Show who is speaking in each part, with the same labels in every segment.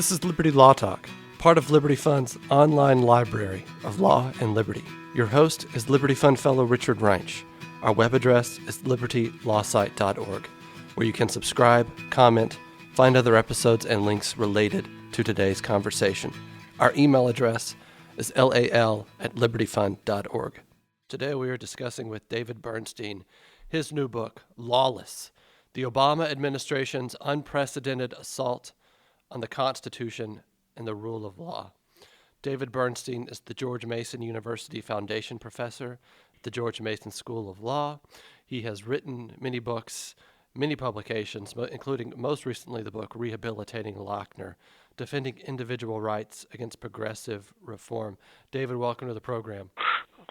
Speaker 1: This is Liberty Law Talk, part of Liberty Fund's online library of law and liberty. Your host is Liberty Fund fellow Richard Reinsch. Our web address is libertylawsite.org, where you can subscribe, comment, find other episodes and links related to today's conversation. Our email address is lal@libertyfund.org. Today we are discussing with David Bernstein his new book, Lawless, the Obama administration's unprecedented assault on the Constitution and the rule of law. David Bernstein is the George Mason University Foundation Professor at the George Mason School of Law. He has written many books, many publications, including most recently the book Rehabilitating Lochner, Defending Individual Rights Against Progressive Reform. David, welcome to the program.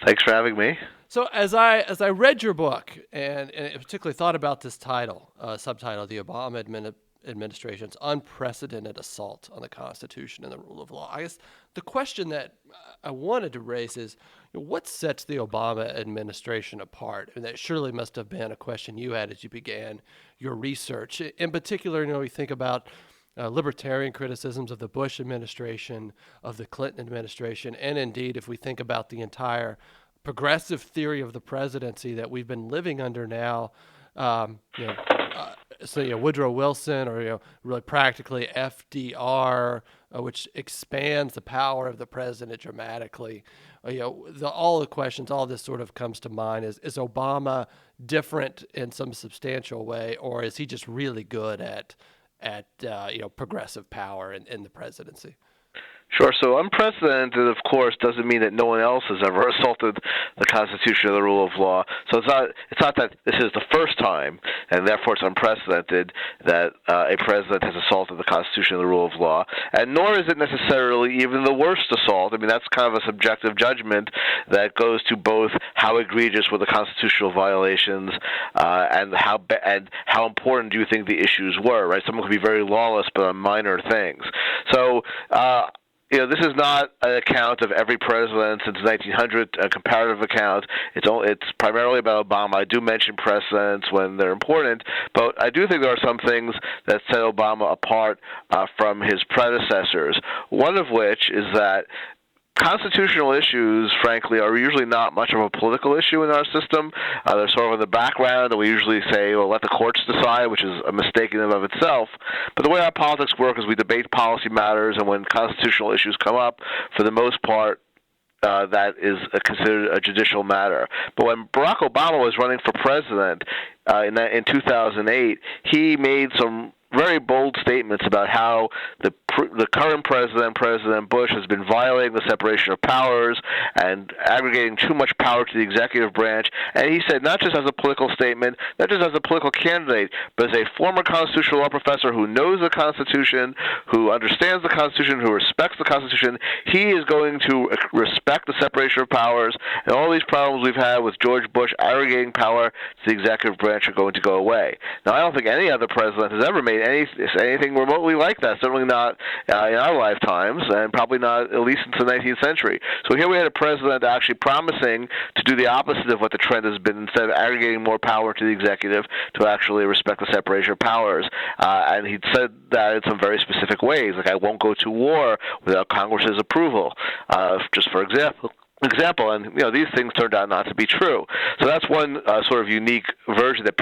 Speaker 2: Thanks for having me.
Speaker 1: So as I read your book and particularly thought about this subtitle, the Obama administration's unprecedented assault on the Constitution and the rule of law, I guess the question that I wanted to raise is, what sets the Obama administration apart? And that surely must have been a question you had as you began your research. In particular, we think about libertarian criticisms of the Bush administration, of the Clinton administration, and indeed, if we think about the entire progressive theory of the presidency that we've been living under now, Woodrow Wilson, or really practically FDR, which expands the power of the president dramatically. All the questions, all this sort of comes to mind. Is Obama different in some substantial way, or is he just really good at progressive power in the presidency?
Speaker 2: Sure. So unprecedented, of course, doesn't mean that no one else has ever assaulted the Constitution or the rule of law. So it's not that this is the first time, and therefore it's unprecedented that a president has assaulted the Constitution and the rule of law, and nor is it necessarily even the worst assault. I mean, that's kind of a subjective judgment that goes to both how egregious were the constitutional violations and how important do you think the issues were, right? Someone could be very lawless, but on minor things. So, this is not an account of every president since 1900, a comparative account. It's primarily about Obama. I do mention precedents when they're important, but I do think there are some things that set Obama apart from his predecessors, one of which is that constitutional issues, frankly, are usually not much of a political issue in our system. They're sort of in the background, and we usually say, well, let the courts decide, which is a mistake in and of itself. But the way our politics work is we debate policy matters, and when constitutional issues come up, for the most part, that is considered a judicial matter. But when Barack Obama was running for president in 2008, he made some very bold statements about how the current president, President Bush, has been violating the separation of powers and aggregating too much power to the executive branch. And he said, not just as a political statement, not just as a political candidate, but as a former constitutional law professor who knows the Constitution, who understands the Constitution, who respects the Constitution, he is going to respect the separation of powers, and all these problems we've had with George Bush aggregating power to the executive branch are going to go away. Now, I don't think any other president has ever made anything remotely like that, certainly not in our lifetimes, and probably not at least since the 19th century. So here we had a president actually promising to do the opposite of what the trend has been, instead of aggregating more power to the executive, to actually respect the separation of powers. And he said that in some very specific ways, like, I won't go to war without Congress's approval, just for example, and these things turned out not to be true. So that's one sort of unique version that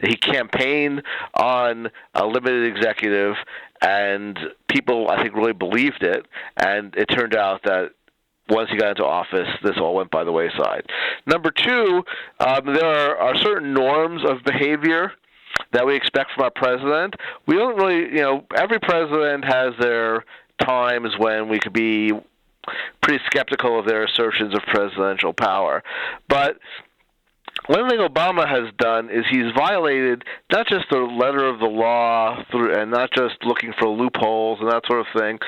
Speaker 2: he campaigned on a limited executive, and people, I think, really believed it. And it turned out that once he got into office, this all went by the wayside. Number two, there are certain norms of behavior that we expect from our president. We don't really, every president has their times when we could be pretty skeptical of their assertions of presidential power. But one thing Obama has done is he's violated not just the letter of the law and not just looking for loopholes and that sort of thing,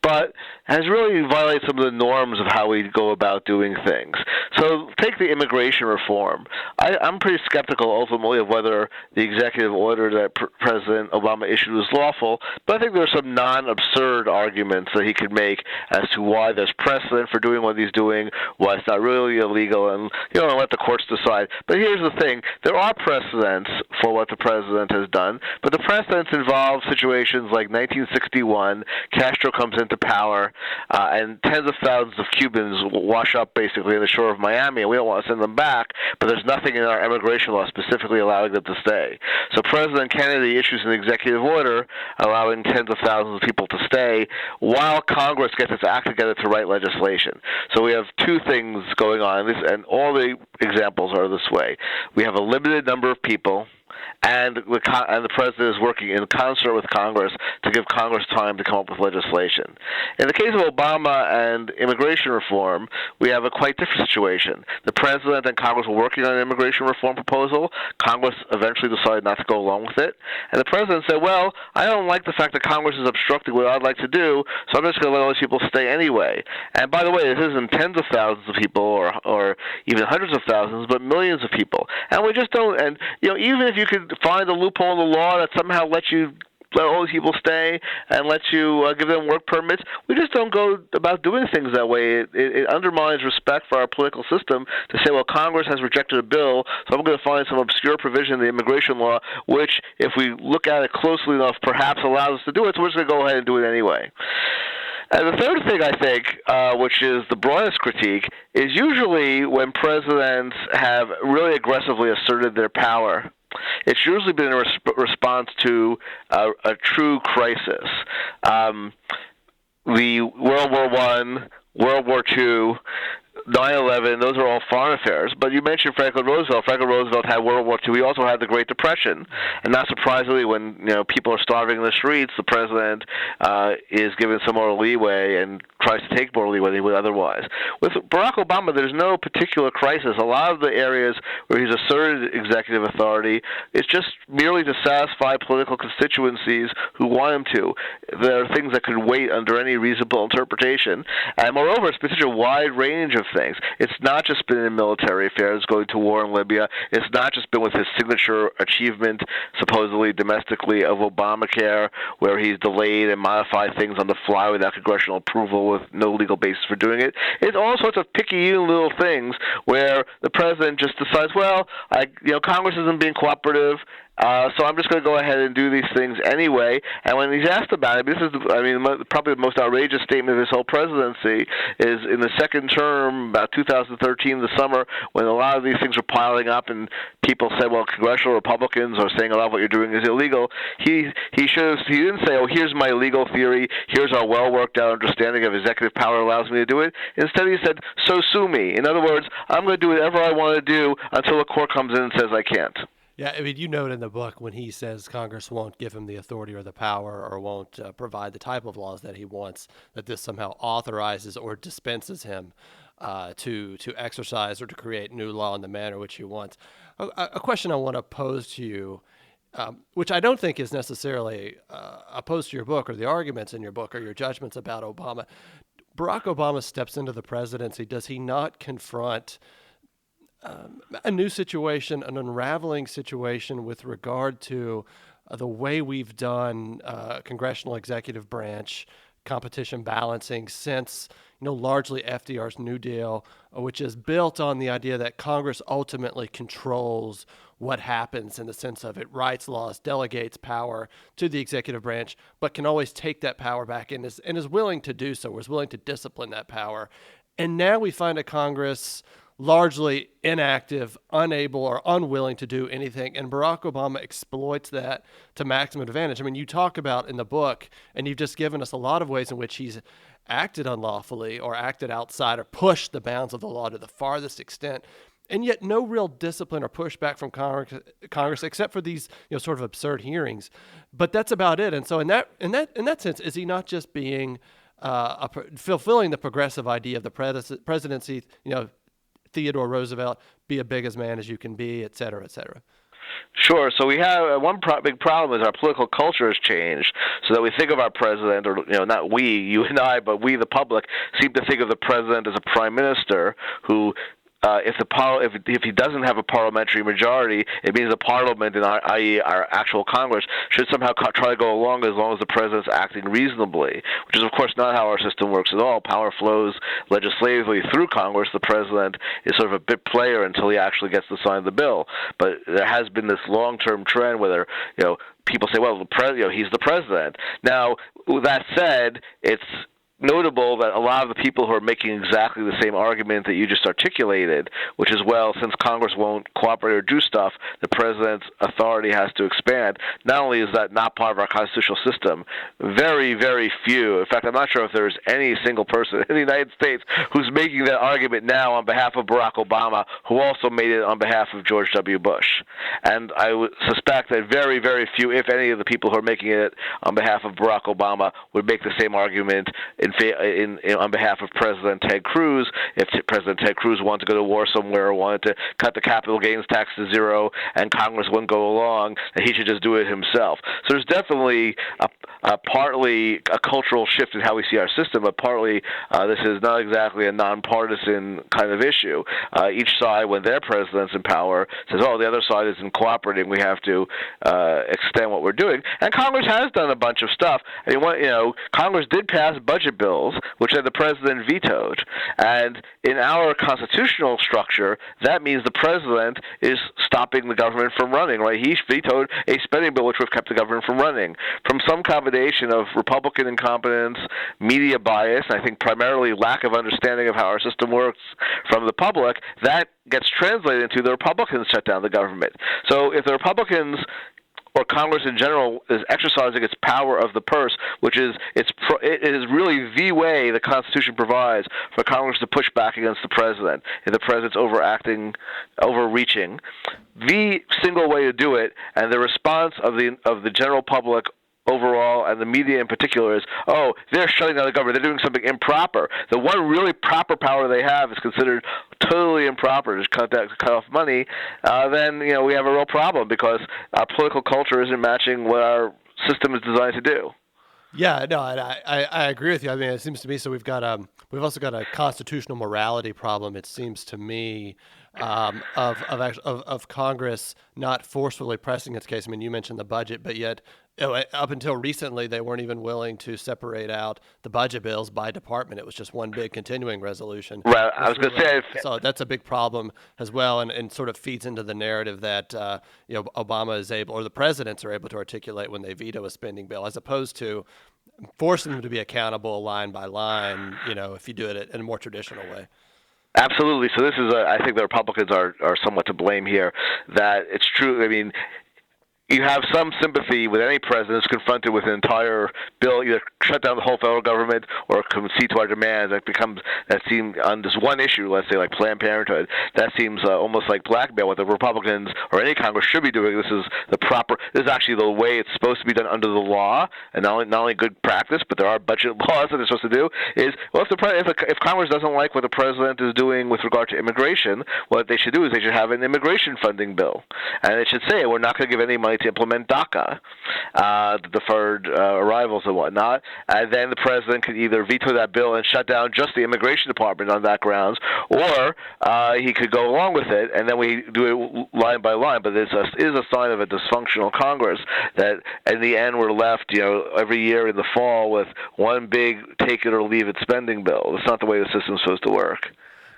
Speaker 2: but has really violated some of the norms of how we go about doing things. So take the immigration reform. I'm pretty skeptical ultimately of whether the executive order that President Obama issued was lawful, but I think there are some non-absurd arguments that he could make as to why there's precedent for doing what he's doing, why it's not really illegal, and let the courts decide. But here's the thing. There are precedents for what the president has done, but the precedents involve situations like 1961, Castro comes into power, and tens of thousands of Cubans wash up basically on the shore of Miami, and we don't want to send them back, but there's nothing in our immigration law specifically allowing them to stay. So President Kennedy issues an executive order allowing tens of thousands of people to stay while Congress gets its act together to write legislation. So we have two things going on, and all the examples are this way. We have a limited number of people, and the president is working in concert with Congress to give Congress time to come up with legislation. In the case of Obama and immigration reform, we have a quite different situation. The president and Congress were working on an immigration reform proposal. Congress eventually decided not to go along with it. And the president said, well, I don't like the fact that Congress is obstructing what I'd like to do, so I'm just going to let all these people stay anyway. And by the way, this isn't tens of thousands of people or even hundreds of thousands, but millions of people. And we just don't, and even if you could find a loophole in the law that somehow lets you let all these people stay and lets you give them work permits, we just don't go about doing things that way. It undermines respect for our political system to say, well, Congress has rejected a bill, so I'm going to find some obscure provision in the immigration law, which, if we look at it closely enough, perhaps allows us to do it, so we're just going to go ahead and do it anyway. And the third thing, I think, which is the broadest critique, is usually when presidents have really aggressively asserted their power, it's usually been in response to a true crisis. The World War I, World War II, 9/11, those are all foreign affairs. But you mentioned Franklin Roosevelt. Franklin Roosevelt had World War II. He also had the Great Depression. And not surprisingly, when people are starving in the streets, the president is given some more leeway and tries to take more leeway than he would otherwise. With Barack Obama, there's no particular crisis. A lot of the areas where he's asserted executive authority is just merely to satisfy political constituencies who want him to. There are things that could wait under any reasonable interpretation. And moreover, it's been such a wide range of things. It's not just been in military affairs, going to war in Libya. It's not just been with his signature achievement, supposedly domestically, of Obamacare, where he's delayed and modified things on the fly without congressional approval with no legal basis for doing it. It's all sorts of picayune little things where the president just decides, well, Congress isn't being cooperative, so I'm just going to go ahead and do these things anyway. And when he's asked about it, this is, probably the most outrageous statement of his whole presidency is in the second term, about 2013, the summer, when a lot of these things were piling up and people said, well, congressional Republicans are saying a lot of what you're doing is illegal. He didn't say, oh, here's my legal theory, here's our well-worked-out understanding of executive power allows me to do it. Instead, he said, so sue me. In other words, I'm going to do whatever I want to do until a court comes in and says I can't.
Speaker 1: Yeah, you note in the book when he says Congress won't give him the authority or the power or won't provide the type of laws that he wants, that this somehow authorizes or dispenses him to exercise or to create new law in the manner which he wants. A question I want to pose to you, which I don't think is necessarily opposed to your book or the arguments in your book or your judgments about Obama. Barack Obama steps into the presidency. Does he not confront a new situation, an unraveling situation with regard to the way we've done congressional executive branch competition balancing since, largely FDR's New Deal, which is built on the idea that Congress ultimately controls what happens in the sense of it writes laws, delegates power to the executive branch, but can always take that power back and is willing to do so, is willing to discipline that power. And now we find a Congress largely inactive, unable or unwilling to do anything. And Barack Obama exploits that to maximum advantage. You talk about in the book, and you've just given us a lot of ways in which he's acted unlawfully or acted outside or pushed the bounds of the law to the farthest extent. And yet no real discipline or pushback from Congress except for these sort of absurd hearings. But that's about it. And so in that sense, is he not just being fulfilling the progressive idea of the presidency, Theodore Roosevelt, be as big as man as you can be, et cetera, et cetera?
Speaker 2: Sure. So we have one big problem is our political culture has changed, so that we think of our president, or not we, you and I, but we, the public, seem to think of the president as a prime minister who. If he doesn't have a parliamentary majority, it means the parliament, i.e., our actual Congress, should somehow try to go along as long as the president's acting reasonably, which is, of course, not how our system works at all. Power flows legislatively through Congress. The president is sort of a bit player until he actually gets to sign the bill. But there has been this long-term trend where people say, well, he's the president. Now, with that said, it's notable that a lot of the people who are making exactly the same argument that you just articulated, which is, well, since Congress won't cooperate or do stuff, the president's authority has to expand. Not only is that not part of our constitutional system, very, very few, in fact, I'm not sure if there's any single person in the United States who's making that argument now on behalf of Barack Obama, who also made it on behalf of George W. Bush. And I would suspect that very, very few, if any, of the people who are making it on behalf of Barack Obama would make the same argument on behalf of President Ted Cruz. If President Ted Cruz wanted to go to war somewhere or wanted to cut the capital gains tax to zero and Congress wouldn't go along, that he should just do it himself. So there's definitely partly a cultural shift in how we see our system, but partly this is not exactly a nonpartisan kind of issue. Each side, when their president's in power, says, oh, the other side isn't cooperating, we have to extend what we're doing. And Congress has done a bunch of stuff. I mean, Congress did pass budget bills, which then the president vetoed. And in our constitutional structure, that means the president is stopping the government from running, right? He vetoed a spending bill which would have kept the government from running. From some combination of Republican incompetence, media bias, and I think primarily lack of understanding of how our system works from the public, that gets translated into the Republicans shut down the government. So if the Republicans or Congress in general is exercising its power of the purse, which is it is really the way the Constitution provides for Congress to push back against the president if the president's overreaching. The single way to do it, and the response of the general public overall, and the media in particular, is, oh, they're shutting down the government, they're doing something improper. The one really proper power they have is considered totally improper, to cut off money. Then we have a real problem because our political culture isn't matching what our system is designed to do.
Speaker 1: Yeah, no, and I agree with you. I mean, it seems to me, so we've also got a constitutional morality problem, it seems to me, of Congress not forcefully pressing its case. I mean, you mentioned the budget, but yet up until recently, they weren't even willing to separate out the budget bills by department. It was just one big continuing resolution.
Speaker 2: Right. I was going to say.
Speaker 1: So that's a big problem as well, and sort of feeds into the narrative that Obama is able, or the presidents are able to articulate when they veto a spending bill, as opposed to forcing them to be accountable line by line. If you do it in a more traditional way.
Speaker 2: Absolutely. So this is, I think the Republicans are somewhat to blame here. That it's true. I mean, you have some sympathy with any president who's confronted with an entire bill, either shut down the whole federal government or concede to our demands. That seems on this one issue, let's say like Planned Parenthood, that seems almost like blackmail. What the Republicans or any Congress should be doing, this is actually the way it's supposed to be done under the law, and not only good practice, but there are budget laws that they're supposed to do. Is, well, if Congress doesn't like what the president is doing with regard to immigration, what they should do is they should have an immigration funding bill, and it should say we're not going to give any money to implement DACA, deferred arrivals and whatnot, and then the president could either veto that bill and shut down just the immigration department on that grounds, or he could go along with it, and then we do it line by line. But this is a sign of a dysfunctional Congress that, in the end, we're left, every year in the fall with one big take it or leave it spending bill. It's not the way the system's supposed to work.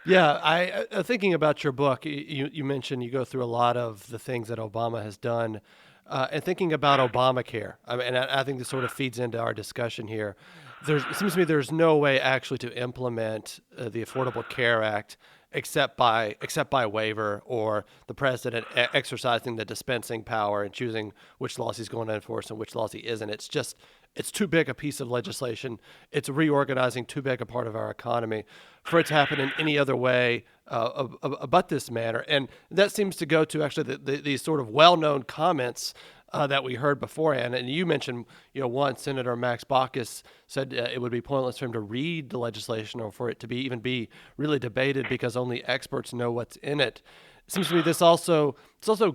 Speaker 1: Yeah, I thinking about your book, you mentioned you go through a lot of the things that Obama has done. And thinking about Obamacare, I think this sort of feeds into our discussion here. It seems to me there's no way actually to implement the Affordable Care Act except by waiver, or the president exercising the dispensing power and choosing which laws he's going to enforce and which laws he isn't. It's too big a piece of legislation. It's reorganizing too big a part of our economy for it to happen in any other way but this manner. And that seems to go to actually these sort of well-known comments that we heard beforehand. And you mentioned, one, Senator Max Baucus said it would be pointless for him to read the legislation or for it to even be really debated because only experts know what's in it. it seems to me this also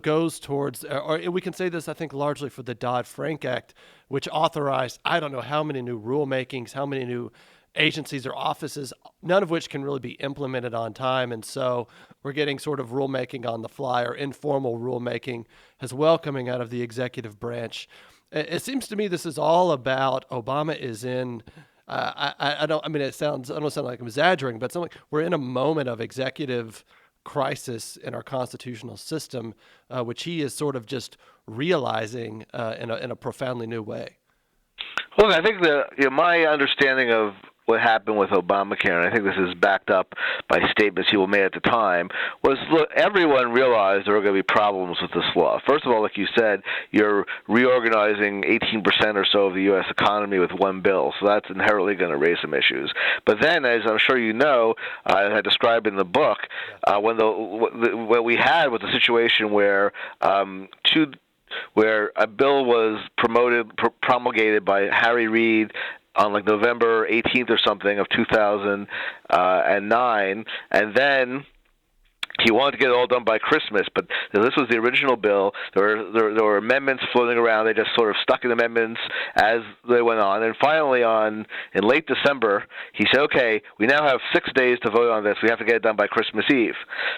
Speaker 1: goes towards, or we can say this, I think, largely for the Dodd-Frank Act, which authorized I don't know how many new rulemakings, how many new agencies or offices, none of which can really be implemented on time. And so we're getting sort of rulemaking on the fly or informal rulemaking as well coming out of the executive branch. It seems to me this is all about Obama is in. I don't. I mean, I don't sound like I'm exaggerating, but we're in a moment of executive crisis in our constitutional system, which he is sort of just realizing in a profoundly new way.
Speaker 2: Look, I think my understanding of what happened with Obamacare, and I think this is backed up by statements people made at the time, was, look, everyone realized there were going to be problems with this law. First of all, like you said, you're reorganizing 18% or so of the U.S. economy with one bill, so that's inherently going to raise some issues. But then, as I'm sure you know, as I described in the book, what we had was a situation where where a bill was promulgated by Harry Reid on like November 18th or something of 2009, and then he wanted to get it all done by Christmas, but this was the original bill. There were amendments floating around. They just sort of stuck in amendments as they went on. And finally, in late December, he said, okay, we now have 6 days to vote on this. We have to get it done by Christmas Eve.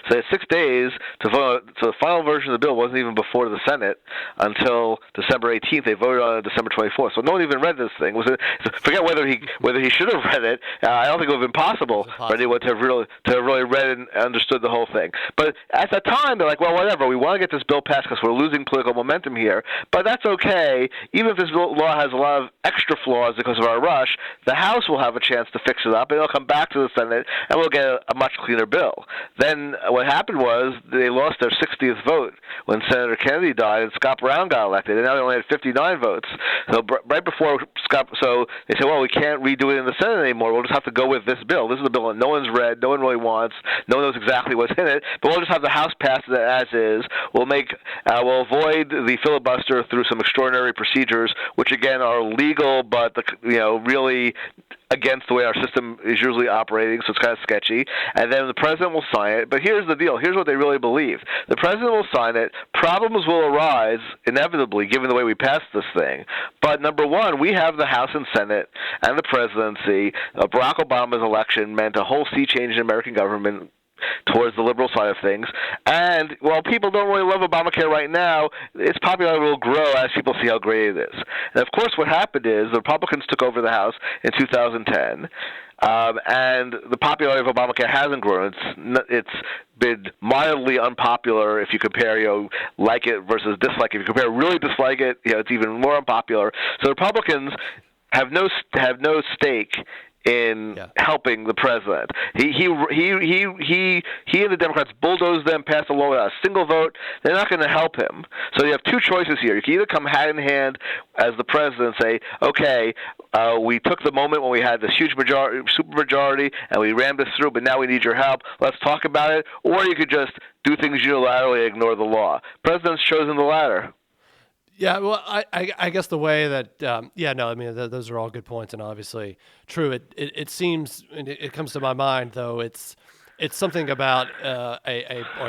Speaker 2: So they had 6 days to vote. So the final version of the bill wasn't even before the Senate until December 18th. They voted on it December 24th. So no one even read this thing. Forget whether he should have read it. I don't think it would have been possible for anyone to have really read and understood the whole thing. But at the time, they're like, well, whatever. We want to get this bill passed because we're losing political momentum here. But that's okay. Even if this law has a lot of extra flaws because of our rush, the House will have a chance to fix it up, and it'll come back to the Senate, and we'll get a much cleaner bill. Then what happened was they lost their 60th vote when Senator Kennedy died, and Scott Brown got elected, and now they only had 59 votes. So right before so they said, well, we can't redo it in the Senate anymore. We'll just have to go with this bill. This is a bill that no one's read, no one really wants, no one knows exactly what's in it, but we'll just have the House pass it as is. We'll avoid the filibuster through some extraordinary procedures, which again are legal, but really against the way our system is usually operating, so it's kind of sketchy. And then the president will sign it. But here's the deal. Here's what they really believe. The president will sign it. Problems will arise, inevitably, given the way we passed this thing. But number one, we have the House and Senate and the presidency. Barack Obama's election meant a whole sea change in American government towards the liberal side of things. And while people don't really love Obamacare right now, its popularity will grow as people see how great it is. And of course what happened is the Republicans took over the House in 2010, and the popularity of Obamacare hasn't grown. It's been mildly unpopular if you compare, like it versus dislike it. If you compare really dislike it, it's even more unpopular. So Republicans have no stake in helping the president. He and the Democrats bulldozed them, passed a law without a single vote. They're not going to help him. So you have two choices here. You can either come hand in hand as the president and say, okay, we took the moment when we had this huge supermajority and we rammed this through, but now we need your help. Let's talk about it. Or you could just do things unilaterally and ignore the law. President's chosen the latter.
Speaker 1: Yeah, well, I guess the way that those are all good points and obviously true. It seems, and it comes to my mind though, it's something about or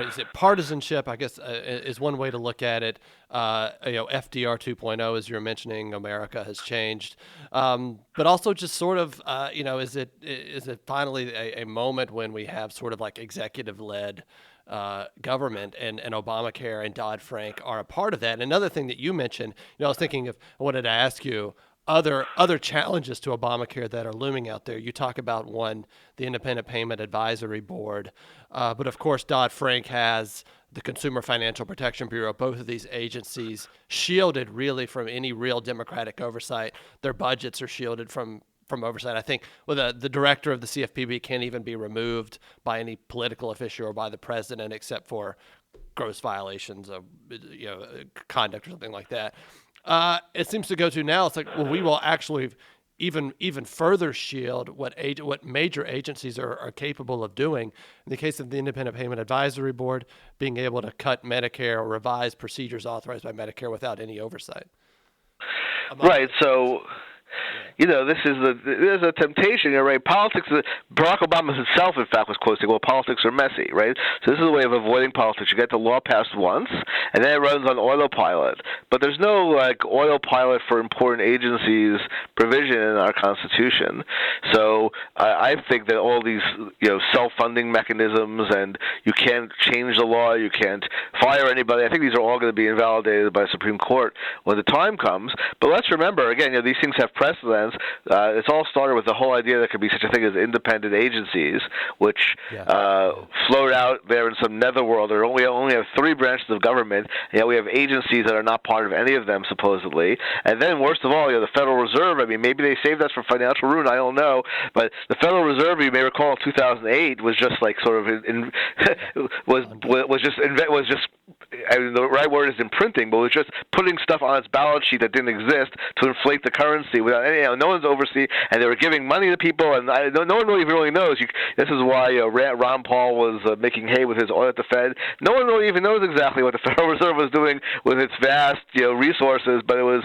Speaker 1: is it partisanship? I guess is one way to look at it. FDR 2.0, as you're mentioning, America has changed, but also just sort of is it finally a moment when we have sort of like executive led government, and Obamacare and Dodd-Frank are a part of that. And another thing that you mentioned, I was thinking I wanted to ask you other challenges to Obamacare that are looming out there. You talk about one, the Independent Payment Advisory Board, but of course Dodd-Frank has the Consumer Financial Protection Bureau. Both of these agencies shielded really from any real democratic oversight. Their budgets are shielded from oversight. I think the director of the CFPB can't even be removed by any political official or by the president except for gross violations of conduct or something like that. It seems to go to now, it's like, well, we will actually even further shield what major agencies are capable of doing. In the case of the Independent Payment Advisory Board, being able to cut Medicare or revise procedures authorized by Medicare without any oversight.
Speaker 2: Right. So. there's a temptation, right? Politics. Barack Obama himself, in fact, was quoting, "Well, politics are messy," right? So this is a way of avoiding politics. You get the law passed once, and then it runs on autopilot. But there's no autopilot for important agencies provision in our Constitution. So I think that all these self-funding mechanisms, and you can't change the law, you can't fire anybody. I think these are all going to be invalidated by the Supreme Court when the time comes. But let's remember, again, these things have precedents. It's all started with the whole idea there could be such a thing as independent agencies, which float out there in some netherworld. We only have 3 branches of government, and yet we have agencies that are not part of any of them, supposedly. And then, worst of all, the Federal Reserve. I mean, maybe they saved us from financial ruin. I don't know. But the Federal Reserve, you may recall, in 2008 was just like sort of was just. I mean, the right word is imprinting, but it was just putting stuff on its balance sheet that didn't exist to inflate the currency without any. No one's overseeing, and they were giving money to people, and no one really knows. This is why Ron Paul was making hay with his oil at the Fed. No one really even knows exactly what the Federal Reserve was doing with its vast resources, but it was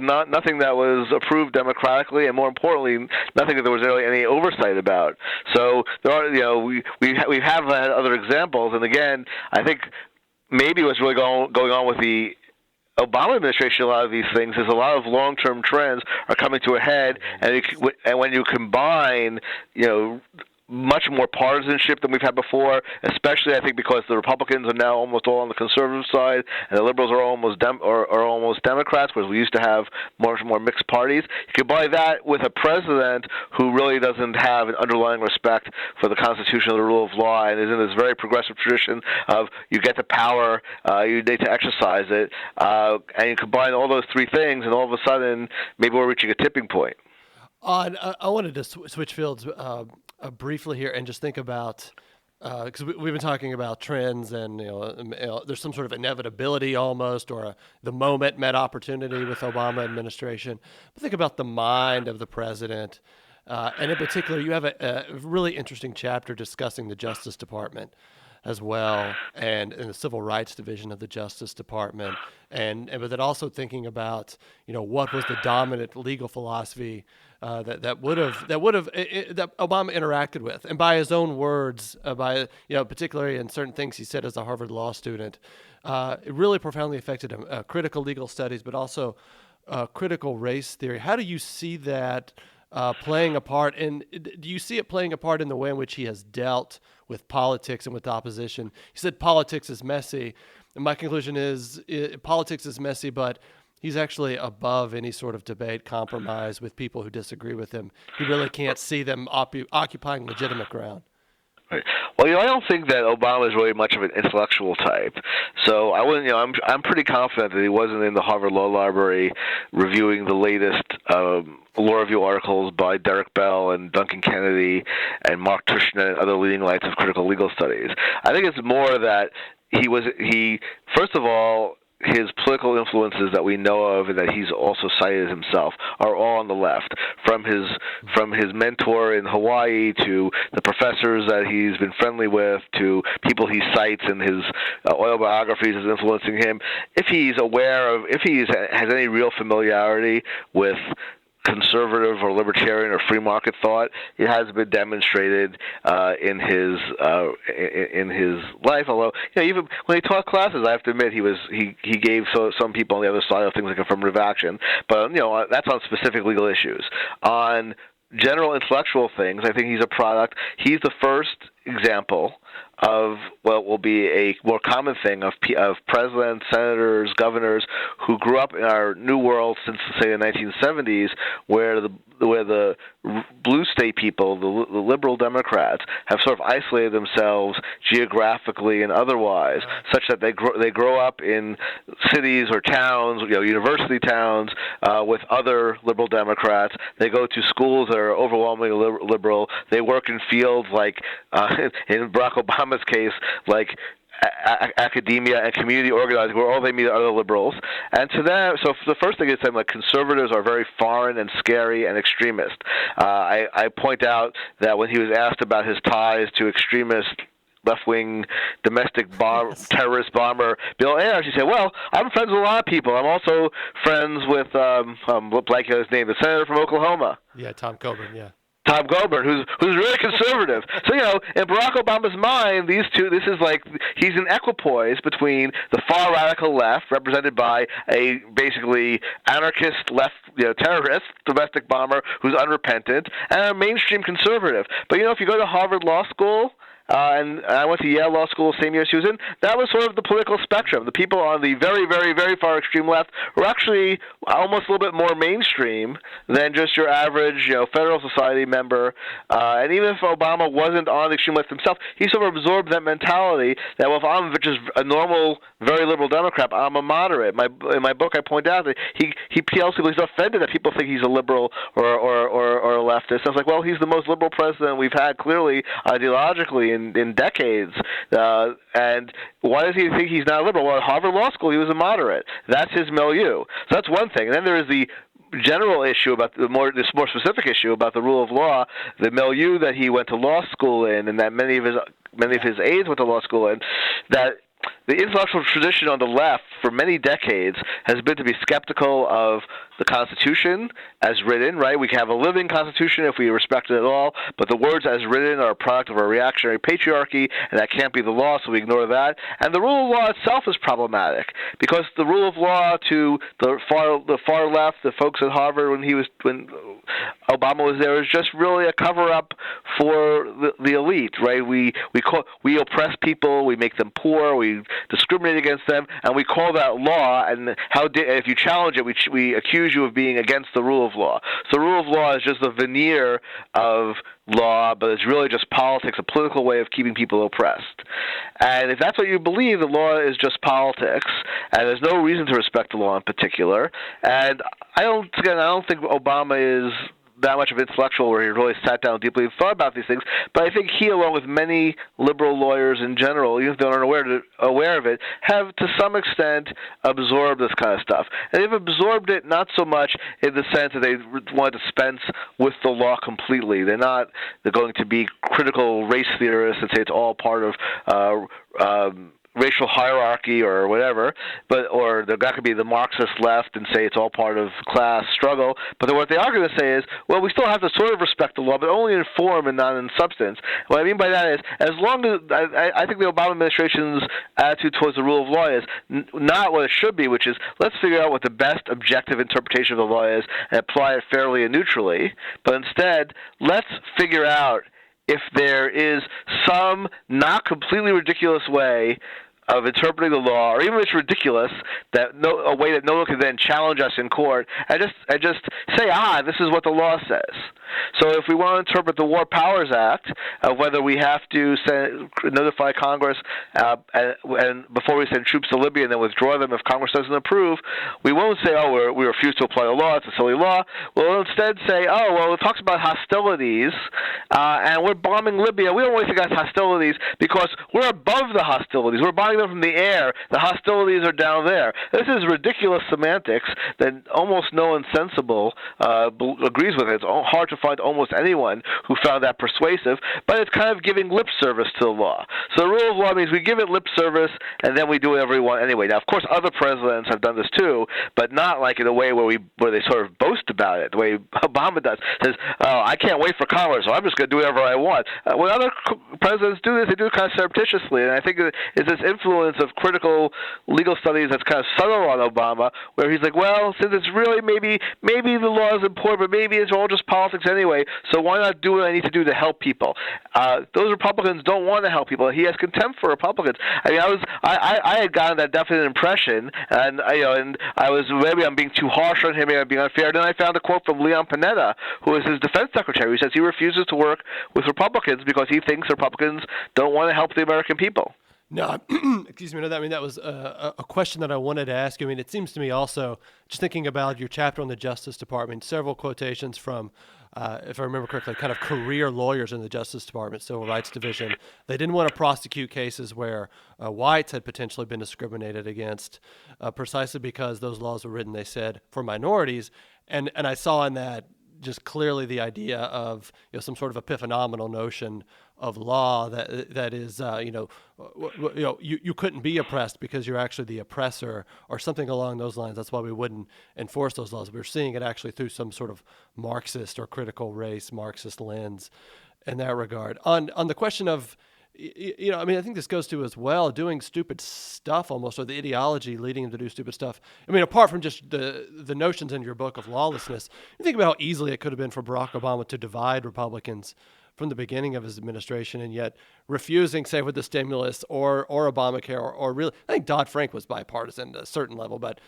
Speaker 2: not nothing that was approved democratically, and more importantly, nothing that there was really any oversight about. So there are, we have had other examples, and again, I think maybe what's really going on with the Obama administration, a lot of these things is a lot of long-term trends are coming to a head, and when you combine, much more partisanship than we've had before, especially I think because the Republicans are now almost all on the conservative side, and the liberals are almost Democrats, whereas we used to have much more mixed parties. You combine that with a president who really doesn't have an underlying respect for the Constitution or the rule of law, and is in this very progressive tradition of you get the power, you need to exercise it, and you combine all those 3 things, and all of a sudden, maybe we're reaching a tipping point.
Speaker 1: I wanted to switch fields briefly here and just think about, because we've been talking about trends, and there's some sort of inevitability almost, or the moment met opportunity with Obama administration. But think about the mind of the president, and in particular, you have a really interesting chapter discussing the Justice Department as well, and the Civil Rights Division of the Justice Department, but then also thinking about what was the dominant legal philosophy that Obama interacted with, and by his own words, particularly in certain things he said as a Harvard law student, it really profoundly affected him. Critical legal studies, but also critical race theory. How do you see that playing a part, and do you see it playing a part in the way in which he has dealt with politics and with opposition? He said politics is messy, and my conclusion is politics is messy, but he's actually above any sort of debate, compromise with people who disagree with him. He really can't see them occupying legitimate ground.
Speaker 2: Right. Well, I don't think that Obama is really much of an intellectual type. So I wouldn't. I'm pretty confident that he wasn't in the Harvard Law Library reviewing the latest law review articles by Derek Bell and Duncan Kennedy and Mark Tushnet and other leading lights of critical legal studies. I think it's more that he first of all, his political influences that we know of and that he's also cited himself are all on the left, from his mentor in Hawaii to the professors that he's been friendly with to people he cites in his oil biographies as influencing him. If he has any real familiarity with conservative or libertarian or free market thought, it has been demonstrated in his life. Although even when he taught classes, I have to admit he gave some people on the other side of things like affirmative action. But that's on specific legal issues. On general intellectual things, I think he's a product. He's the first example of what will be a more common thing of presidents, senators, governors who grew up in our new world since, say, the 1970s, where the blue state people, the liberal Democrats, have sort of isolated themselves geographically and otherwise, such that they grow up in cities or towns, university towns, with other liberal Democrats. They go to schools that are overwhelmingly liberal. They work in fields like, in Barack Obama's case, like academia and community organizing, where all they meet are other liberals. And to them, so the first thing is that conservatives are very foreign and scary and extremist. I point out that when he was asked about his ties to extremist left-wing domestic terrorist bomber Bill Ayers, he said, well, I'm friends with a lot of people. I'm also friends with, blanking on his name, the senator from Oklahoma.
Speaker 1: Yeah, Tom Coburn, yeah.
Speaker 2: Tom Coburn, who's really conservative. So, in Barack Obama's mind, these two, this is like, he's in equipoise between the far radical left, represented by a basically anarchist left, terrorist, domestic bomber who's unrepentant, and a mainstream conservative. But, if you go to Harvard Law School, and I went to Yale Law School the same year she was in, that was sort of the political spectrum. The people on the very, very, very far extreme left were actually almost a little bit more mainstream than just your average, Federal Society member. And even if Obama wasn't on the extreme left himself, he sort of absorbed that mentality that, well, if I'm just a normal, very liberal Democrat, I'm a moderate. In my book, I point out that he tells people he's offended that people think he's a liberal or a leftist. I was like, well, he's the most liberal president we've had, clearly, ideologically, in decades. And why does he think he's not liberal? Well, at Harvard Law School, he was a moderate. That's his milieu. So that's one thing. And then there is the general issue about this more specific issue about the rule of law, the milieu that he went to law school in, and that many of his aides went to law school in, that the intellectual tradition on the left for many decades has been to be skeptical of the Constitution as written, right? We can have a living Constitution if we respect it at all, but the words as written are a product of a reactionary patriarchy, and that can't be the law, so we ignore that. And the rule of law itself is problematic, because the rule of law to the far left, the folks at Harvard when Obama was there, is just really a cover-up for the elite, right? We oppress people, we make them poor, we discriminate against them, and we call that law, and if you challenge it, we accuse you of being against the rule of law. So the rule of law is just a veneer of law, but it's really just politics, a political way of keeping people oppressed. And if that's what you believe, the law is just politics, and there's no reason to respect the law in particular. And I don't think Obama is that much of an intellectual where he really sat down deeply and thought about these things, but I think he, along with many liberal lawyers in general, even if they aren't aware of it, have to some extent absorbed this kind of stuff. And they've absorbed it not so much in the sense that they want to dispense with the law completely. They're going to be critical race theorists and say it's all part of racial hierarchy or whatever, or they're not going to be the Marxist left and say it's all part of class struggle. But what they are going to say is, well, we still have to sort of respect the law, but only in form and not in substance. What I mean by that is, as long as I think the Obama administration's attitude towards the rule of law is not what it should be, which is let's figure out what the best objective interpretation of the law is and apply it fairly and neutrally. But instead, let's figure out if there is some not completely ridiculous way of interpreting the law, or even if it's ridiculous, a way that no one can then challenge us in court, and just say, this is what the law says. So if we want to interpret the War Powers Act, whether we have to notify Congress and before we send troops to Libya and then withdraw them if Congress doesn't approve, we won't say, we refuse to apply the law, it's a silly law. We'll instead say, it talks about hostilities, and we're bombing Libya. We don't really think that's hostilities because we're above the hostilities. We're bombing them from the air. The hostilities are down there. This is ridiculous semantics that almost no one sensible agrees with. It's hard to find almost anyone who found that persuasive, but it's kind of giving lip service to the law. So the rule of law means we give it lip service, and then we do whatever we want anyway. Now, of course, other presidents have done this too, but not like in a way where they sort of boast about it, the way Obama does. Says, I can't wait for Congress, so I'm just going to do whatever I want. When other presidents do this, they do it kind of surreptitiously, and I think it's this influence of critical legal studies that's kind of subtle on Obama, where he's like, well, since it's really maybe the law is important, but maybe it's all just politics anyway, so why not do what I need to do to help people? Those Republicans don't want to help people. He has contempt for Republicans. I mean, I had gotten that definite impression, and I was, maybe I'm being too harsh on him, maybe I'm being unfair. Then I found a quote from Leon Panetta, who is his defense secretary, who says he refuses to work with Republicans because he thinks Republicans don't want to help the American people.
Speaker 1: No, excuse me. No, that was a question that I wanted to ask you. I mean, it seems to me also, just thinking about your chapter on the Justice Department, several quotations from, if I remember correctly, kind of career lawyers in the Justice Department, Civil Rights Division. They didn't want to prosecute cases where whites had potentially been discriminated against, precisely because those laws were written, they said, for minorities. And I saw in that just clearly the idea of some sort of epiphenomenal notion of law that is, you couldn't be oppressed because you're actually the oppressor or something along those lines. That's why we wouldn't enforce those laws. We're seeing it actually through some sort of Marxist or critical race Marxist lens in that regard. On the question of, I think this goes to as well, doing stupid stuff almost, or the ideology leading him to do stupid stuff. Apart from just the notions in your book of lawlessness, you think about how easily it could have been for Barack Obama to divide Republicans from the beginning of his administration, and yet refusing, say, with the stimulus or Obamacare, or really, I think Dodd-Frank was bipartisan to a certain level, but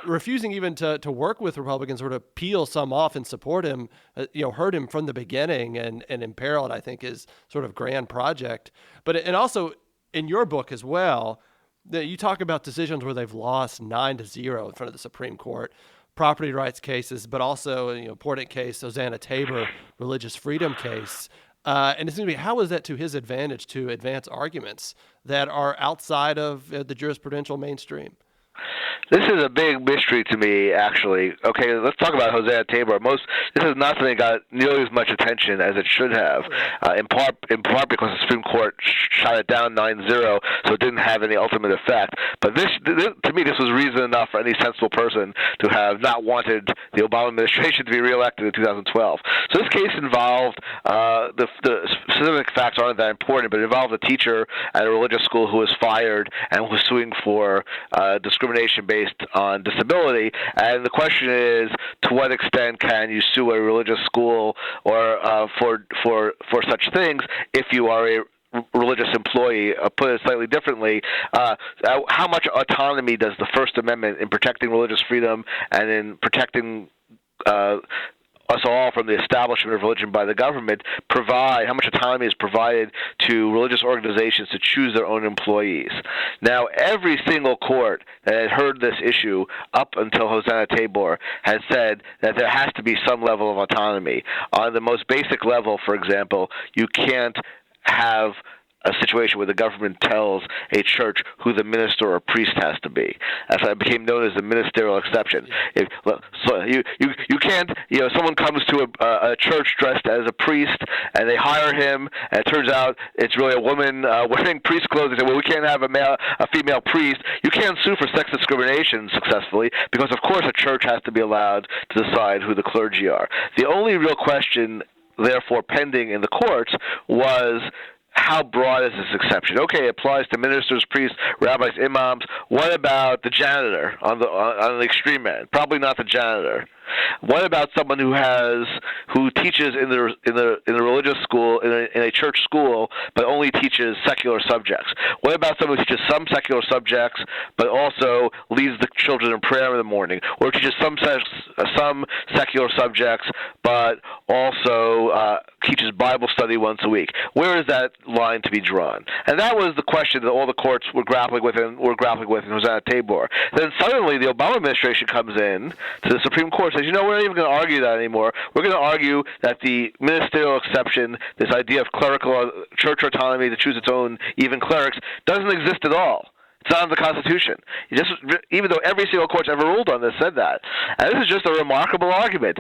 Speaker 1: refusing even to work with Republicans or to peel some off and support him, hurt him from the beginning and imperiled, I think, his sort of grand project. And also in your book as well, that you talk about decisions where they've lost 9-0 in front of the Supreme Court, property rights cases, but also important case, HosannaTabor religious freedom case. And it seems to me, how is that to his advantage to advance arguments that are outside of the jurisprudential mainstream?
Speaker 2: This is a big mystery to me, actually. Okay, let's talk about HosannaTabor. This is not something that got nearly as much attention as it should have, in part because the Supreme Court shot it down 9-0, so it didn't have any ultimate effect. But this, to me, this was reason enough for any sensible person to have not wanted the Obama administration to be reelected in 2012. So this case involved, the specific facts aren't that important, but it involved a teacher at a religious school who was fired and was suing for discrimination based on disability, and the question is, to what extent can you sue a religious school or for such things if you are a religious employee? Put it slightly differently, how much autonomy does the First Amendment in protecting religious freedom and in protecting us all from the establishment of religion by the government provide, how much autonomy is provided to religious organizations to choose their own employees? Now, every single court that had heard this issue up until HosannaTabor has said that there has to be some level of autonomy. On the most basic level, for example, you can't have a situation where the government tells a church who the minister or priest has to be. That's why it became known as the ministerial exception. So you can't, someone comes to a church dressed as a priest and they hire him, and it turns out it's really a woman wearing priest clothes. They say, well, we can't have a female priest. You can't sue for sex discrimination successfully because, of course, a church has to be allowed to decide who the clergy are. The only real question, therefore, pending in the courts was, how broad is this exception? Okay, it applies to ministers, priests, rabbis, imams. What about the janitor on the extreme end? Probably not the janitor. What about someone who teaches in the religious school, in a church school, but only teaches secular subjects? What about someone who teaches some secular subjects, but also leads the children in prayer in the morning, or teaches some secular subjects, but also teaches Bible study once a week? Where is that line to be drawn? And that was the question that all the courts were grappling with in HosannaTabor. Then suddenly the Obama administration comes in to the Supreme Court, says, we're not even going to argue that anymore. We're going to argue that the ministerial exception, this idea of clerical church autonomy to choose its own even clerics, doesn't exist at all. It's not in the Constitution. Even though every single court ever ruled on this said that. And this is just a remarkable argument.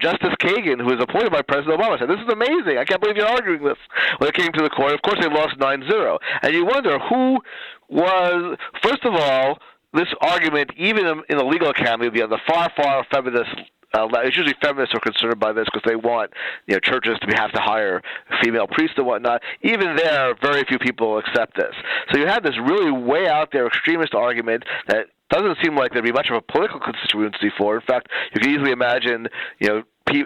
Speaker 2: Justice Kagan, who was appointed by President Obama, said, this is amazing. I can't believe you're arguing this. When it came to the court, of course, they lost 9-0. And you wonder who was, first of all, this argument, even in the legal academy, would be on the far, far feminist. It's usually feminists are concerned by this because they want churches to have to hire female priests and whatnot. Even there, very few people accept this. So you have this really way out there extremist argument that doesn't seem like there'd be much of a political constituency for. In fact, you can easily imagine,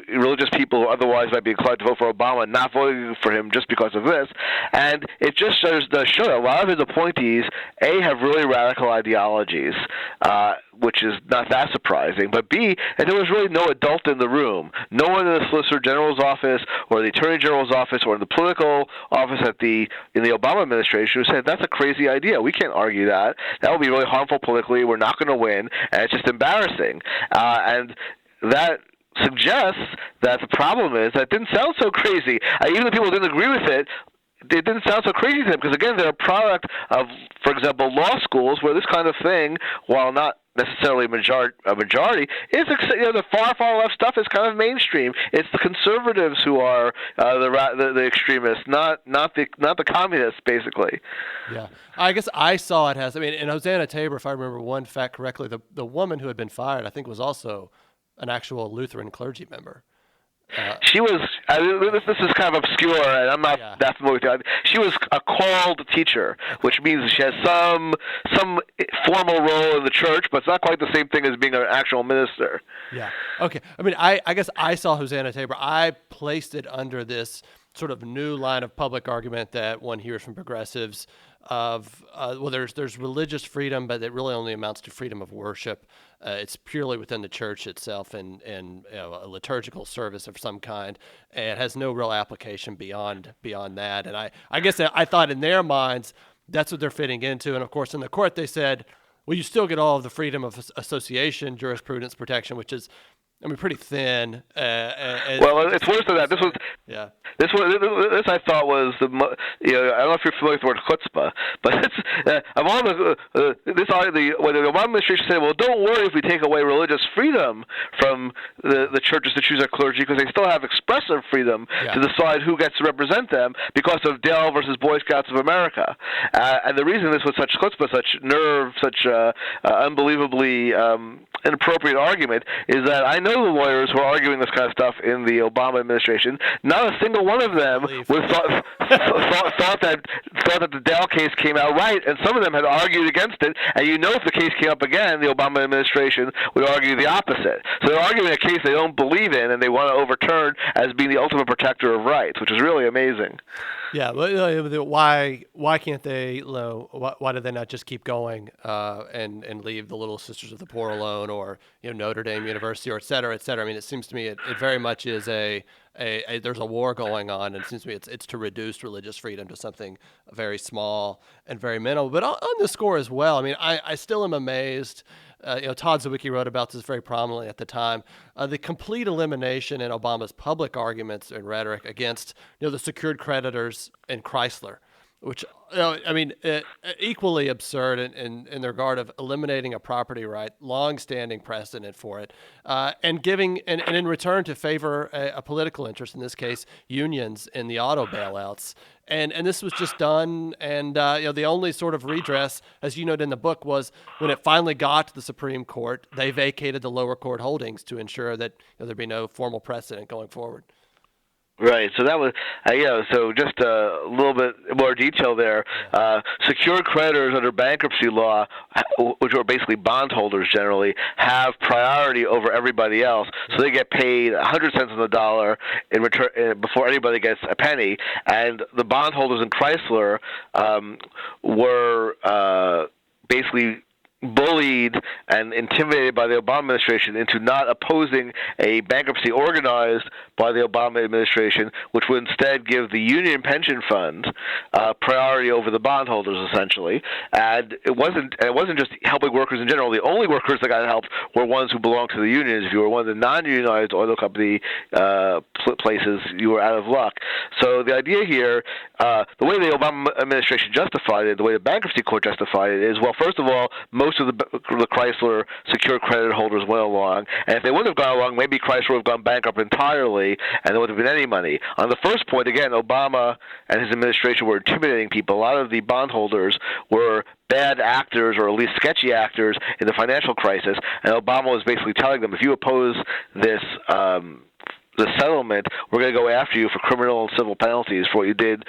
Speaker 2: religious people who otherwise might be inclined to vote for Obama not voting for him just because of this. And it just does show that a lot of his appointees, have really radical ideologies, which is not that surprising, but B, and there was really no adult in the room. No one in the Solicitor General's office or the Attorney General's office or in the political office in the Obama administration who said, that's a crazy idea. We can't argue that. That would be really harmful politically. We're not going to win, and it's just embarrassing. And that suggests that the problem is that it didn't sound so crazy. Even the people who didn't agree with it, it didn't sound so crazy to them because, again, they're a product of, for example, law schools where this kind of thing, while not necessarily a majority. It's the far left stuff is kind of mainstream. It's the conservatives who are the extremists, not the communists, basically.
Speaker 1: Yeah, I guess I saw it as, I mean, in HosannaTabor, if I remember one fact correctly, the woman who had been fired, I think, was also an actual Lutheran clergy member.
Speaker 2: She was. This is kind of obscure, and I'm not
Speaker 1: Yeah.
Speaker 2: that familiar with it. She was a called teacher, which means she has some formal role in the church, but it's not quite the same thing as being an actual minister.
Speaker 1: Yeah. Okay. I mean, I guess I saw HosannaTabor. I placed it under this sort of new line of public argument that one hears from progressives of, well, there's religious freedom, but it really only amounts to freedom of worship. It's purely within the church itself and a liturgical service of some kind. And it has no real application beyond that. And I guess I thought in their minds that's what they're fitting into. And of course, in the court they said, well, you still get all of the freedom of association, jurisprudence protection, which is, I mean, pretty thin.
Speaker 2: Well, it's worse than that. This was,
Speaker 1: yeah.
Speaker 2: This I thought was I don't know if you're familiar with the word chutzpah, but it's of all when the Obama administration said, well, don't worry if we take away religious freedom from the churches to choose their clergy, because they still have expressive freedom to decide who gets to represent them because of Dell versus Boy Scouts of America. And the reason this was such chutzpah, such nerve, such unbelievably inappropriate argument is that I know the lawyers who are arguing this kind of stuff in the Obama administration. Not a single one of them thought that the Dell case came out right, and some of them had argued against it. And if the case came up again, the Obama administration would argue the opposite. So they're arguing a case they don't believe in, and they want to overturn as being the ultimate protector of rights, which is really amazing.
Speaker 1: Yeah, why can't they? Why do they not just keep going and leave the Little Sisters of the Poor alone, or Notre Dame University, or et cetera, et cetera? I mean, it seems to me it very much is there's a war going on, and it seems to me it's to reduce religious freedom to something very small and very minimal. But on the score as well, I mean, I still am amazed. Todd Zwicky wrote about this very prominently at the time. The complete elimination in Obama's public arguments and rhetoric against the secured creditors and Chrysler, which equally absurd in the regard of eliminating a property right, long-standing precedent for it, and giving and in return to favor a political interest, in this case unions, in the auto bailouts. And this was just done, and the only sort of redress, as you noted in the book, was when it finally got to the Supreme Court, they vacated the lower court holdings to ensure that there'd be no formal precedent going forward.
Speaker 2: Right. So that was, so just a little bit more detail there. Secured creditors under bankruptcy law, which are basically bondholders generally, have priority over everybody else. So they get paid 100 cents on the dollar in return before anybody gets a penny. And the bondholders in Chrysler were basically bullied and intimidated by the Obama administration into not opposing a bankruptcy organized by the Obama administration, which would instead give the union pension fund priority over the bondholders, essentially. And it wasn't just helping workers in general. The only workers that got help were ones who belonged to the unions. If you were one of the non-unionized oil company places, you were out of luck. So the idea here, the way the Obama administration justified it, the way the bankruptcy court justified it, is, well, first of all, most of the Chrysler secured credit holders went along, and if they wouldn't have gone along, maybe Chrysler would have gone bankrupt entirely, and there wouldn't have been any money. On the first point, again, Obama and his administration were intimidating people. A lot of the bondholders were bad actors, or at least sketchy actors, in the financial crisis, and Obama was basically telling them, if you oppose this the settlement, we're going to go after you for criminal and civil penalties for what you did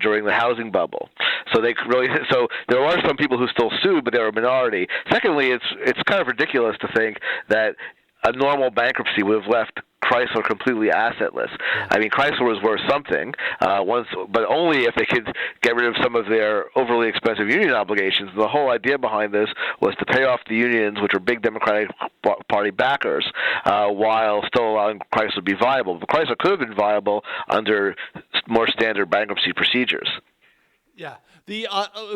Speaker 2: during the housing bubble. So there are some people who still sued, but they're a minority. Secondly, it's kind of ridiculous to think that a normal bankruptcy would have left Chrysler completely assetless. I mean, Chrysler was worth something, but only if they could get rid of some of their overly expensive union obligations. The whole idea behind this was to pay off the unions, which were big Democratic Party backers, while still allowing Chrysler to be viable. But Chrysler could have been viable under more standard bankruptcy procedures.
Speaker 1: Yeah. The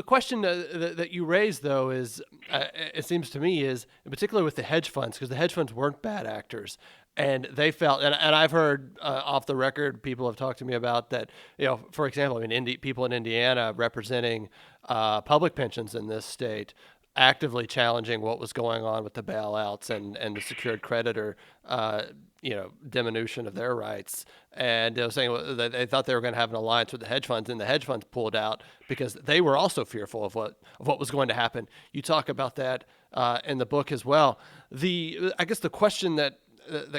Speaker 1: question that you raised, though, is it seems to me is, in particular with the hedge funds, because the hedge funds weren't bad actors. And they felt, and I've heard off the record, people have talked to me about that, for example, people in Indiana representing public pensions in this state actively challenging what was going on with the bailouts and the secured creditor, diminution of their rights. And they were saying that they thought they were going to have an alliance with the hedge funds, and the hedge funds pulled out because they were also fearful of what was going to happen. You talk about that in the book as well. I guess the question that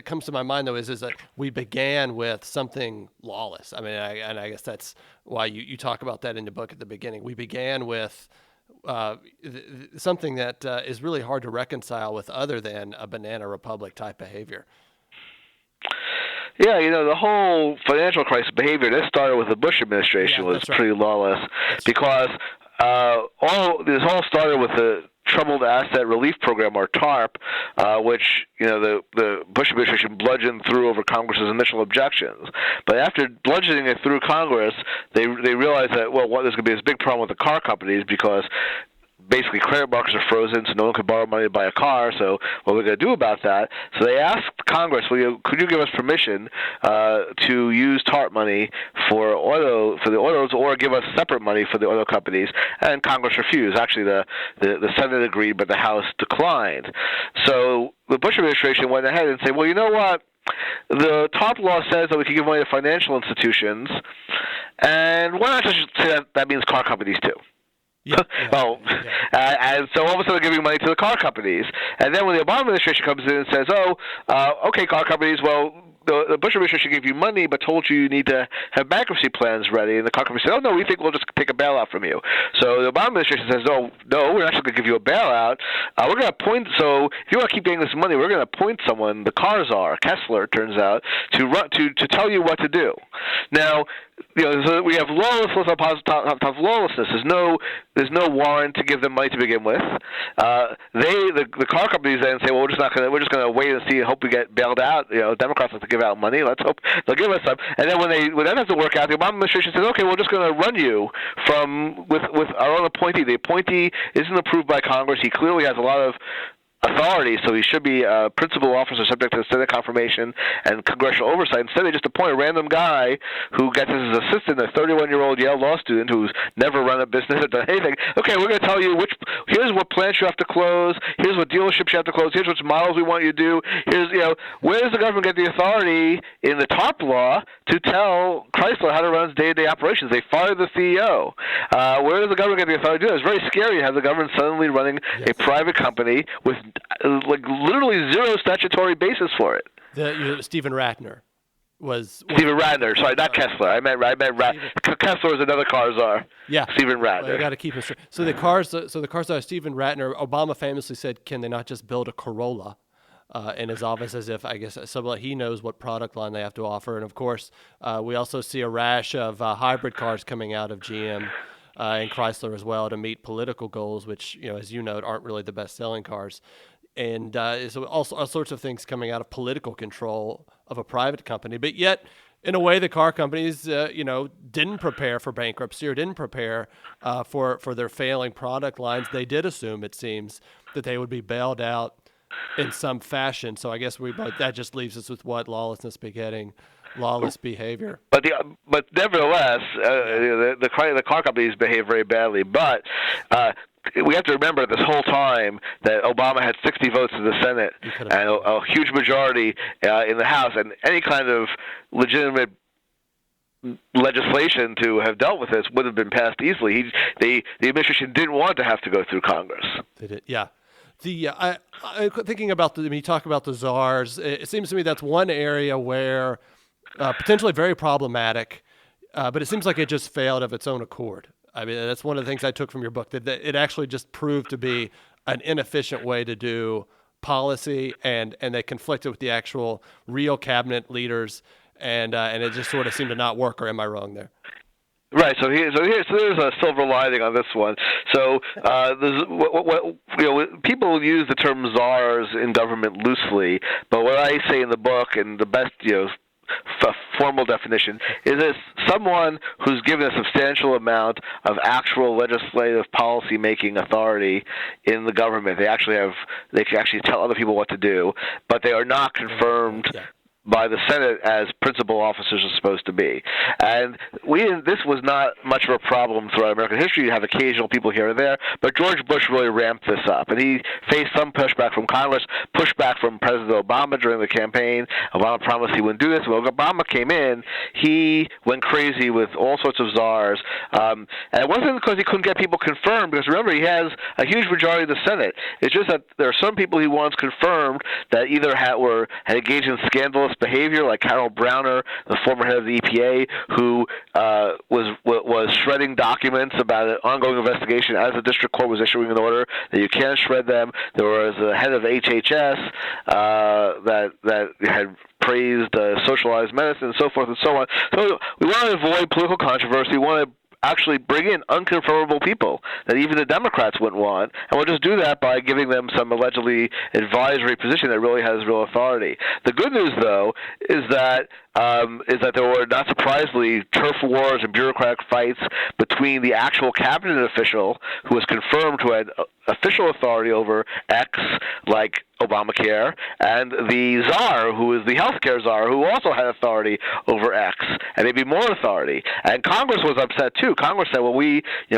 Speaker 1: comes to my mind, though, is that we began with something lawless. I mean, I guess that's why you talk about that in the book at the beginning. We began with something that is really hard to reconcile with other than a banana republic type behavior.
Speaker 2: Yeah, the whole financial crisis behavior, this started with the Bush administration, was pretty lawless, because this all started with the Troubled Asset Relief Program, or TARP, which the Bush administration bludgeoned through over Congress's initial objections. But after bludgeoning it through Congress, they realized that there's going to be this big problem with the car companies, because basically credit markets are frozen, so no one could borrow money to buy a car. So what are we going to do about that? So they asked Congress, could you give us permission to use TARP money for the autos, or give us separate money for the auto companies? And Congress refused. Actually, the Senate agreed, but the House declined. So the Bush administration went ahead and said, well, you know what? The TARP law says that we can give money to financial institutions, and why not just say that means car companies too? And so all of a sudden they're giving money to the car companies. And then when the Obama administration comes in and says, okay, car companies, the Bush administration gave you money but told you need to have bankruptcy plans ready. And the car companies said, no, we think we'll just take a bailout from you. So the Obama administration says, no, we're actually going to give you a bailout. We're going to appoint, so if you want to keep getting this money, we're going to appoint someone, the Czars, Kessler, it turns out, to tell you what to do. Now, so we have lawlessness on top of lawlessness. There's no warrant to give them money to begin with. The car companies then say, well, we're just going to wait and see and hope we get bailed out. Democrats like to give out money. Let's hope they'll give us some. And then when that doesn't work out, the Obama administration says, okay, we're just going to run you with our own appointee. The appointee isn't approved by Congress. He clearly has a lot of authority, so he should be a principal officer subject to Senate confirmation and congressional oversight. Instead, they just appoint a random guy who gets his assistant, a 31-year-old Yale law student who's never run a business or done anything. Okay, we're going to tell you here's what plants you have to close, here's what dealerships you have to close, here's which models we want you to do, where does the government get the authority in the TARP law to tell Chrysler how to run its day-to-day operations? They fired the CEO. Where does the government get the authority to do that? It's very scary to have the government suddenly running a private company with literally zero statutory basis for it.
Speaker 1: Stephen Ratner was
Speaker 2: Stephen Ratner. Sorry, not Kessler. I meant Kessler is another Czar.
Speaker 1: Yeah,
Speaker 2: Stephen Ratner.
Speaker 1: Well, I got to keep it straight. So the Czar, Stephen Ratner. Obama famously said, "Can they not just build a Corolla?" In his office, as if he knows what product line they have to offer. And of course, we also see a rash of hybrid cars coming out of GM. And Chrysler as well, to meet political goals, which, as you note, aren't really the best-selling cars. And so all sorts of things coming out of political control of a private company. But yet, in a way, the car companies, didn't prepare for bankruptcy or didn't prepare for their failing product lines. They did assume, it seems, that they would be bailed out in some fashion. So I guess that just leaves us with lawlessness begetting lawless behavior.
Speaker 2: But nevertheless, the car companies behave very badly. But we have to remember this whole time that Obama had 60 votes in the Senate and a huge majority in the House, and any kind of legitimate legislation to have dealt with this would have been passed easily. The administration didn't want to have to go through Congress.
Speaker 1: They did, yeah. Thinking about when you talk about the czars, it seems to me that's one area where potentially very problematic, but it seems like it just failed of its own accord. I mean, that's one of the things I took from your book, that it actually just proved to be an inefficient way to do policy, and they conflicted with the actual real cabinet leaders, and it just sort of seemed to not work. Or am I wrong there?
Speaker 2: Right. So there's a silver lining on this one. So people use the term czars in government loosely, but what I say in the book, and the best formal definition, is this someone who's given a substantial amount of actual legislative policy making authority in the government. They can actually tell other people what to do, but they are not confirmed by the Senate as principal officers are supposed to be. And this was not much of a problem throughout American history. You have occasional people here and there, but George Bush really ramped this up. And he faced some pushback from Congress, pushback from President Obama during the campaign. Obama promised he wouldn't do this. When Obama came in, he went crazy with all sorts of czars. And it wasn't because he couldn't get people confirmed, because remember, he has a huge majority of the Senate. It's just that there are some people he wants confirmed that either had engaged in scandalous behavior, like Carol Browner, the former head of the EPA, who was shredding documents about an ongoing investigation as the district court was issuing an order that you can't shred them. There was a head of HHS that had praised socialized medicine and so forth and so on. So we want to avoid political controversy. We want to actually bring in unconfirmable people that even the Democrats wouldn't want, and we'll just do that by giving them some allegedly advisory position that really has real authority. The good news, though, is that there were, not surprisingly, turf wars and bureaucratic fights between the actual cabinet official who was confirmed who had official authority over X, like Obamacare, and the czar, who is the healthcare czar, who also had authority over X, and maybe more authority. And Congress was upset too. Congress said, well,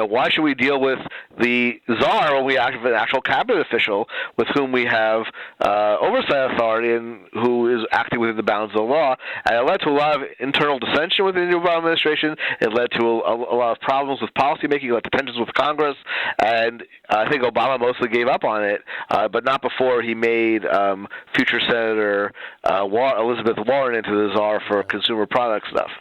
Speaker 2: why should we deal with the czar when we have an actual cabinet official with whom we have oversight authority and who is acting within the bounds of the law? And it led to a lot of internal dissension within the Obama administration. It led to a lot of problems with policymaking. It led to tensions with Congress, and I think Obama mostly gave up on it, but not before he made future Senator Elizabeth Warren into the czar for consumer product stuff.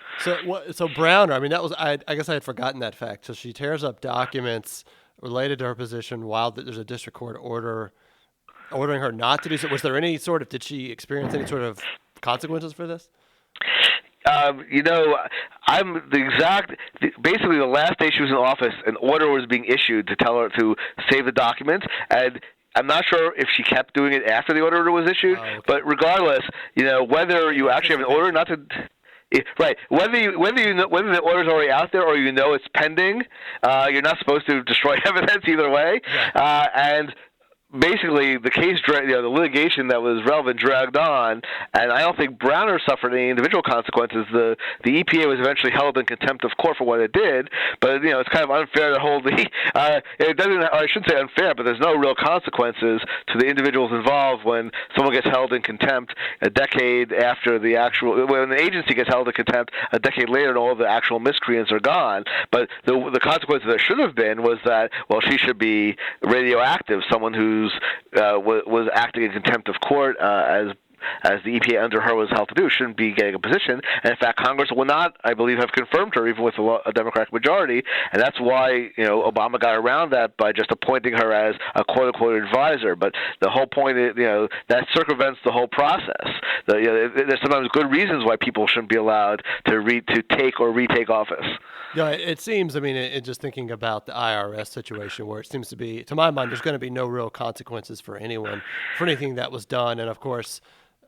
Speaker 1: So Browner, I mean, that was I guess I had forgotten that fact. So she tears up documents related to her position while there's a district court order ordering her not to do so. Was there any sort of, did she experience any sort of consequences for this? I'm basically the last day she was in office, an order was being issued to tell her to save the documents, and I'm not sure if she kept doing it after the order was issued, but regardless, whether you actually have an order not to... Right. Whether the order's already out there or it's pending, you're not supposed to destroy evidence either way. Yeah. And basically, the case, the litigation that was relevant dragged on, and I don't think Browner suffered any individual consequences. The EPA was eventually held in contempt of court for what it did, but it's kind of unfair to hold the. It doesn't. I shouldn't say unfair, but there's no real consequences to the individuals involved when someone gets held in contempt a decade after the actual. When an agency gets held in contempt a decade later, and all the actual miscreants are gone. But the consequence that should have been was that she should be radioactive. Someone who was acting in contempt of court as the EPA under her was held to do, shouldn't be getting a position. And in fact, Congress will not, I believe, have confirmed her, even with a Democratic majority. And that's why Obama got around that by just appointing her as a quote-unquote advisor. But the whole point is, that circumvents the whole process. There's sometimes good reasons why people shouldn't be allowed to take or retake office. Yeah, it seems, just thinking about the IRS situation, where it seems to be, to my mind, there's going to be no real consequences for anyone for anything that was done. And of course,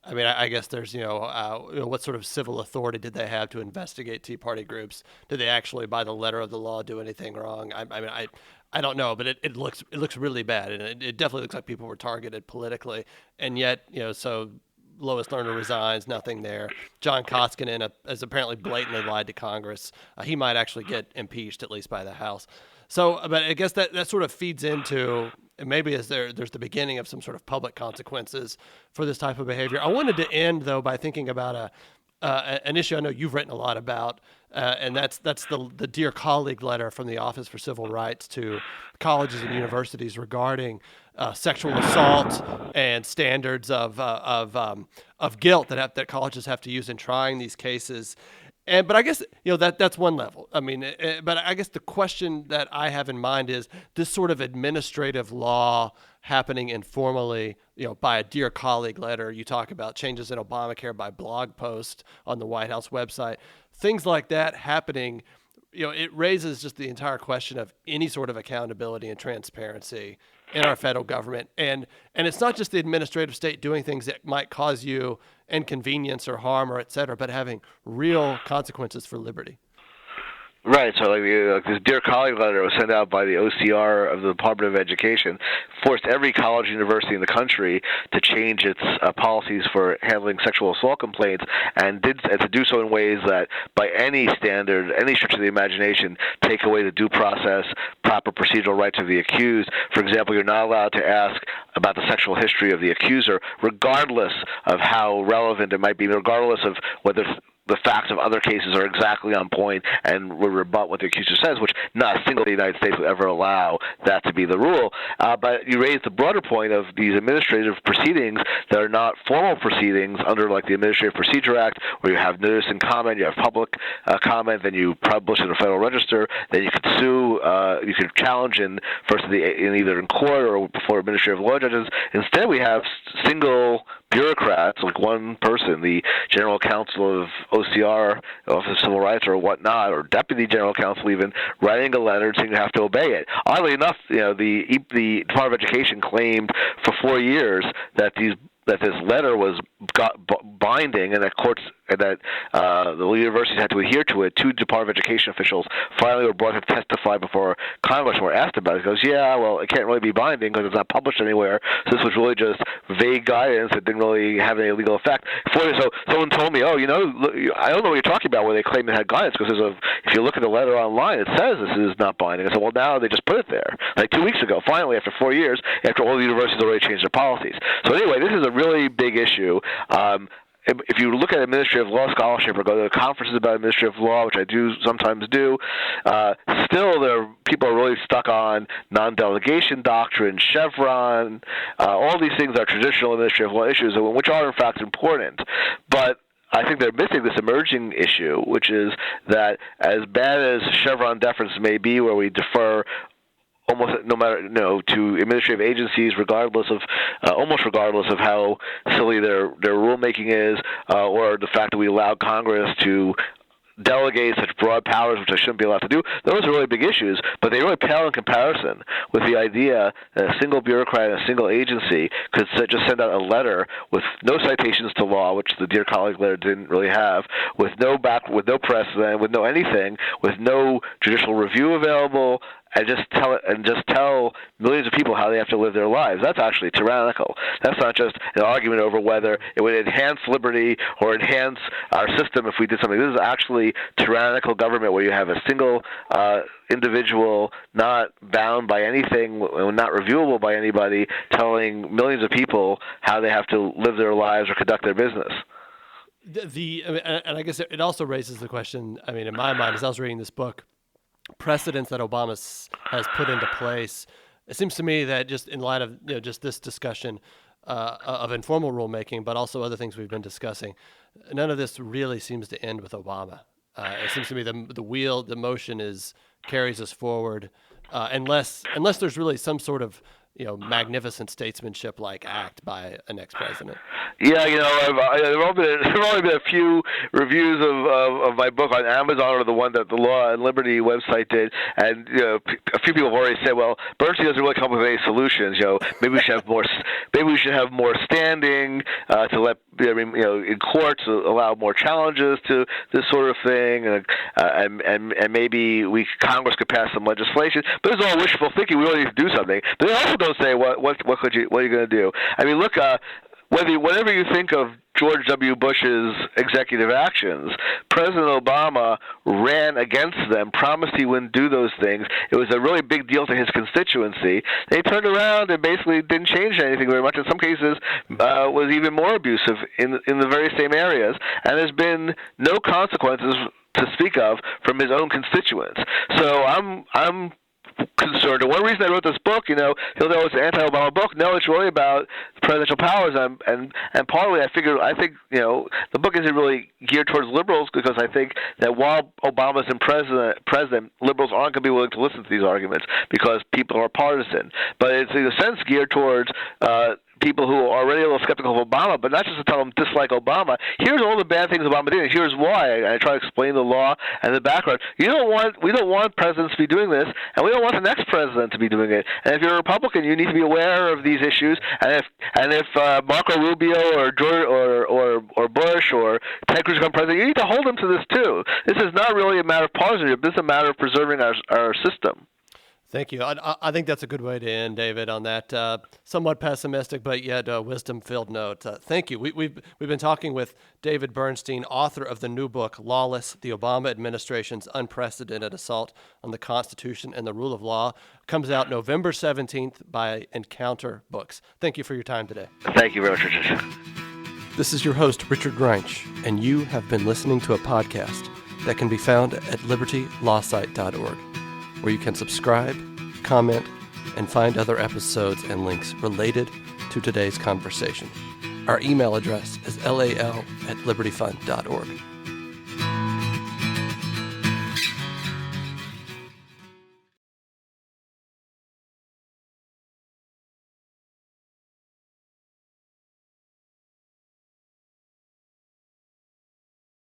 Speaker 1: I guess there's, what sort of civil authority did they have to investigate Tea Party groups? Did they actually, by the letter of the law, do anything wrong? I don't know, but it looks really bad, and it definitely looks like people were targeted politically. And yet, so Lois Lerner resigns, nothing there. John Koskinen has apparently blatantly lied to Congress. He might actually get impeached, at least by the House. So, but I guess that sort of feeds into, maybe there's the beginning of some sort of public consequences for this type of behavior. I wanted to end, though, by thinking about an issue I know you've written a lot about, and that's the Dear Colleague letter from the Office for Civil Rights to colleges and universities regarding sexual assault and standards of guilt that colleges have to use in trying these cases. But I guess that's one level. But I guess the question that I have in mind is this sort of administrative law happening informally, by a Dear Colleague letter. You talk about changes in Obamacare by blog post on the White House website. Things like that happening, it raises just the entire question of any sort of accountability and transparency in our federal government. And it's not just the administrative state doing things that might cause you inconvenience or harm or et cetera, but having real consequences for liberty.
Speaker 2: Right, so like this Dear Colleague letter was sent out by the OCR of the Department of Education, forced every college university in the country to change its policies for handling sexual assault complaints, and to do so in ways that, by any standard, any stretch of the imagination, take away the due process, proper procedural rights of the accused. For example, you're not allowed to ask about the sexual history of the accuser, regardless of how relevant it might be, regardless of whether the facts of other cases are exactly on point and would rebut what the accuser says, which not a single in the United States would ever allow that to be the rule. But you raise the broader point of these administrative proceedings that are not formal proceedings under like the Administrative Procedure Act, where you have notice and comment, you have public comment, then you publish in the Federal Register, then you could sue, you could challenge in either in court or before administrative law judges. Instead, we have single bureaucrats, like one person, the general counsel of OCR, Office of Civil Rights or whatnot, or deputy general counsel even, writing a letter saying you have to obey it. Oddly enough, the Department of Education claimed for 4 years that this letter was binding, and that the universities had to adhere to it. 2 Department of Education officials finally were brought to testify before Congress and were asked about it. He goes, yeah, well, it can't really be binding because it's not published anywhere. So this was really just vague guidance that didn't really have any legal effect. So someone told me, I don't know what you're talking about where they claim it had guidance, because if you look at the letter online, it says this is not binding. I said, well, now they just put it there. Like 2 weeks ago, finally, after 4 years, after all the universities already changed their policies. So anyway, this is a really big issue. If you look at administrative law scholarship or go to conferences about administrative law, which I do sometimes do, still people are really stuck on non-delegation doctrine, Chevron, all these things are traditional administrative law issues, which are in fact important. But I think they're missing this emerging issue, which is that as bad as Chevron deference may be, where we defer almost to administrative agencies, almost regardless of how silly their rulemaking is, or the fact that we allow Congress to delegate such broad powers, which I shouldn't be allowed to do. Those are really big issues, but they really pale in comparison with the idea that a single bureaucrat in a single agency could just send out a letter with no citations to law, which the Dear Colleague letter didn't really have, with no precedent, with no anything, with no judicial review available, and just tell millions of people how they have to live their lives. That's actually tyrannical. That's not just an argument over whether it would enhance liberty or enhance our system if we did something. This is actually tyrannical government, where you have a single individual, not bound by anything, not reviewable by anybody, telling millions of people how they have to live their lives or conduct their business.
Speaker 1: And I guess it also raises the question, in my mind, as I was reading this book, precedents that Obama has put into place. It seems to me that just in light of just this discussion of informal rulemaking, but also other things we've been discussing, none of this really seems to end with Obama. It seems to me the motion carries us forward, unless there's really some sort of magnificent statesmanship-like act by an ex-president.
Speaker 2: Yeah, there have only been a few reviews of my book on Amazon, or the one that the Law and Liberty website did, and a few people have already said, "Well, Bernstein doesn't really come up with any solutions. Maybe we should have more. Maybe we should have more standing to let in courts allow more challenges to this sort of thing, and maybe Congress could pass some legislation." But it's all wishful thinking. We really need to do something. But they also don't say what are you going to do. Look, whatever you think of George W. Bush's executive actions, President Obama ran against them, promised he wouldn't do those things. It was a really big deal to his constituency. They turned around and basically didn't change anything very much. In some cases, was even more abusive in the very same areas. And there's been no consequences to speak of from his own constituents. So I'm concerned. And one reason I wrote this book, it's an anti-Obama book. No, it's really about presidential powers, and partly I think the book isn't really geared towards liberals, because I think that while Obama's in president, liberals aren't going to be willing to listen to these arguments because people are partisan. But it's in a sense geared towards people who are already a little skeptical of Obama, but not just to tell them dislike Obama. Here's all the bad things Obama did, and here's why. And I try to explain the law and the background. We don't want presidents to be doing this, and we don't want the next president to be doing it. And if you're a Republican, you need to be aware of these issues. And if Marco Rubio or George or Bush or Ted Cruz become president, you need to hold them to this too. This is not really a matter of partisanship. This is a matter of preserving our system.
Speaker 1: Thank you. I think that's a good way to end, David, on that somewhat pessimistic but yet wisdom-filled note. Thank you. We've been talking with David Bernstein, author of the new book, Lawless, the Obama Administration's Unprecedented Assault on the Constitution and the Rule of Law. Comes out November 17th by Encounter Books. Thank you for your time today.
Speaker 2: Thank you very much, Richard.
Speaker 1: This is your host, Richard Greinch, and you have been listening to a podcast that can be found at libertylawsite.org, where you can subscribe, comment, and find other episodes and links related to today's conversation. Our email address is lal@libertyfund.org.